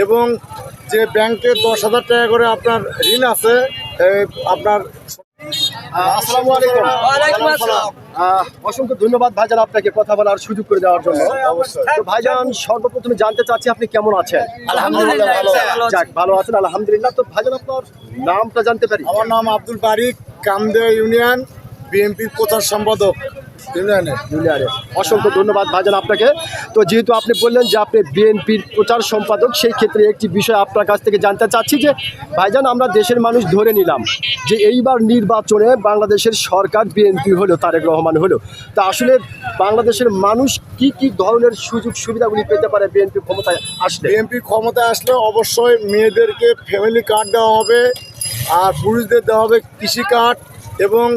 এবং যে ব্যাংকে 10,000 টাকা করে আপনার ঋণ আছে আপনার। আসসালামু আলাইকুম। ওয়ালাইকুম আসসালাম। অসংখ্য ধন্যবাদ ভাইজান আপনাকে কথা বলার সুযোগ করে দেওয়ার জন্য। তো ভাইজান সর্বপ্রথমে জানতে চাচ্ছি আপনি কেমন আছেন? আলহামদুলিল্লাহ ভালো। যাক, ভালো আছেন আলহামদুলিল্লাহ। তো ভাইজান আপনার নামটা জানতে পারি? আমার নাম আব্দুল বারিক, কামদেয়া ইউনিয়ন বিএনপির প্রচার সম্পাদক ইউনিয়নে। অসংখ্য ধন্যবাদ ভাইজান আপনাকে। তো যেহেতু আপনি বললেন যে আপনি বিএনপির প্রচার সম্পাদক, সেই ক্ষেত্রে একটি বিষয় আপনার কাছ থেকে জানতে চাচ্ছি যে ভাইজান আমরা দেশের মানুষ ধরে নিলাম যে এইবার নির্বাচনে বাংলাদেশের সরকার বিএনপি হলো, তারেক রহমান হলো, তা আসলে বাংলাদেশের মানুষ কি কি ধরনের সুযোগ সুবিধাগুলি পেতে পারে বিএনপি ক্ষমতায় আসলে? বিএনপি ক্ষমতায় আসলে অবশ্যই মেয়েদেরকে ফ্যামিলি কার্ড দেওয়া হবে, আর পুরুষদের দেওয়া হবে কৃষি কার্ড, এবং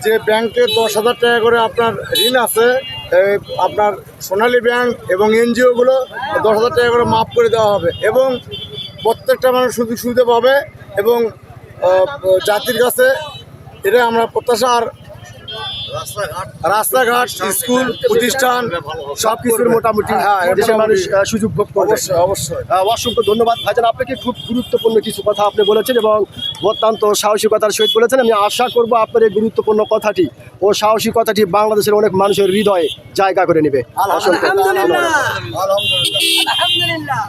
যে ব্যাংকে 10,000 টাকা করে আপনার ঋণ আছে আপনার সোনালী ব্যাংক এবং এনজিওগুলো 10,000 টাকা করে মাফ করে দেওয়া হবে, এবং প্রত্যেকটা মানুষ সুযোগ সুবিধা পাবে, এবং জাতির কাছে এটা আমরা প্রত্যাশা। আর রাস্তাঘাট, স্কুল, প্রতিষ্ঠান সব কিছুর মোটামুটি দেশের মানুষ সুযোগ ভোগ করবে। অবশ্যই অবশ্যই। অসংখ্য ধন্যবাদ ভাইজান আপনাকে। খুব গুরুত্বপূর্ণ কিছু কথা আপনি বলেছেন এবং অত্যন্ত সাহসিকতার সহিত বলেছেন। আমি আশা করব আপনার এই গুরুত্বপূর্ণ কথাটি ও সাহসী কথাটি বাংলাদেশের অনেক মানুষের হৃদয়ে জায়গা করে নেবে। অসংখ্য আলহামদুলিল্লাহ ধন্যবাদ। আলহামদুলিল্লাহ। আলহামদুলিল্লাহ।